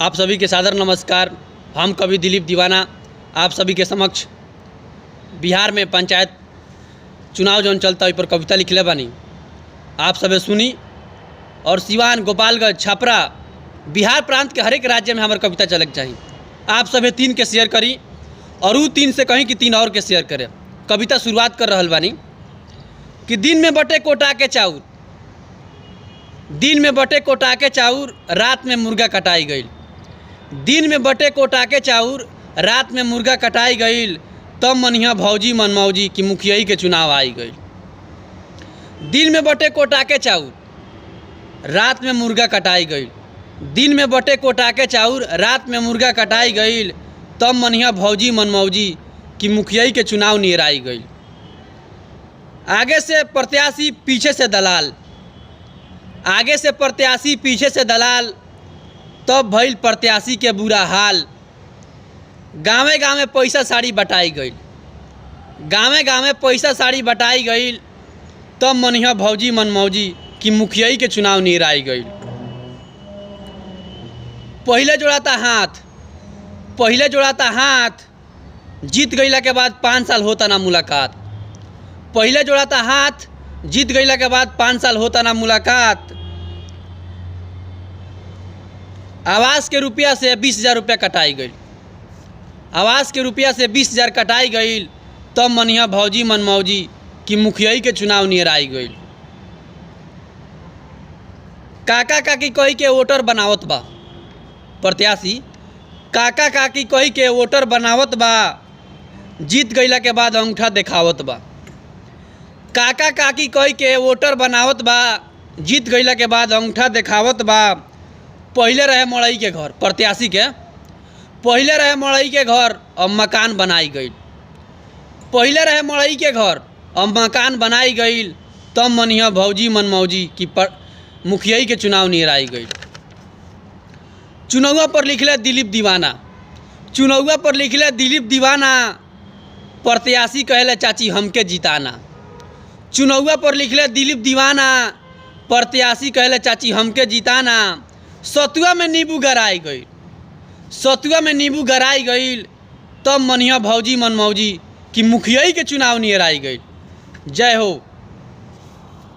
आप सभी के सादर नमस्कार। हम कवि दिलीप दीवाना आप सभी के समक्ष बिहार में पंचायत चुनाव जौन चलता है पर कविता लिखले बानी, आप सबे सुनी। और सिवान, गोपालगंज, छपरा, बिहार प्रांत के हर एक राज्य में हमारे कविता चले के चाहिए। आप सभी 3 के शेयर करी और वो 3 से कहीं कि 3 और के शेयर करें। कविता शुरुआत कर रहल बानी कि दिन में बटे कोटा के चाउर, दिन में बटे कोटा के चाउर, रात में मुर्गा कटाई गई। दिन में बटे कोटा के चाउर, रात में मुर्गा कटाई गई। तब मनिया भौजी मनमौजी की मुखियाई के चुनाव आई गई। दिन में बटे कोटा के चाउर, रात में मुर्गा कटाई गई। दिन में बटे कोटा के चाउर, रात में मुर्गा कटाई गई। तब मनिया भौजी मनमौजी की मुखियाई के चुनाव निहराई गई। आगे से प्रत्याशी पीछे से दलाल, आगे से प्रत्याशी पीछे से दलाल। तब भइल प्रत्याशी के बुरा हाल। गाँवे गाँवे पैसा साड़ी बटाई गई, गाँवे गाँवे पैसा साड़ी बटाई गई। तब मनिया भौजी मनमौजी की मुखियाई के चुनाव निहराई गई। पहले जोड़ाता हाथ, पहले जोड़ाता हाथ, जीत गईला के बाद 5 साल होता ना मुलाकात। पहले जोड़ाता हाथ, जीत गईला के बाद 5 साल होता ना मुलाकात। आवास के रुपया से 20,000 रुपया कटाई गई, आवास के रुपया से 20,000 कटाई गई। तब मनिया भौजी मनमौजी की मुखियाई के चुनाव निहराई गई। काका काकी कही के वोटर बनावत बा प्रत्याशी, काका काकी कही के वोटर बनावत बा। जीत गईला के बाद अंगूठा देखावत बा। काका काकी कही के वोटर बनावत बा। जीत गईला के बाद अंगूठा देखावत बा। पहले रहे मड़ई के घर, प्रत्याशी के पहले रहे मड़ई के घर, अब मकान बनाई गई। पहले रहे मड़ई के घर, अब मकान बनाई गई। तब मनिया भौजी मनमौजी की मुखियाई के चुनाव निहराई गई। चुनौआ पर लिखले दिलीप दीवाना, चुनौआ पर लिखले दिलीप दीवाना। प्रत्याशी कहले चाची हमके जिताना। चुनौआ पर लिखले दिलीप दीवाना। प्रत्याशी कहले चाची हमके जिताना। सतुआ में नींबू गराई गई, सतुआ में नींबू गराई गई। तब मनिया भौजी मनमौजी की मुखियाई के चुनाव निहराई गई। जय हो।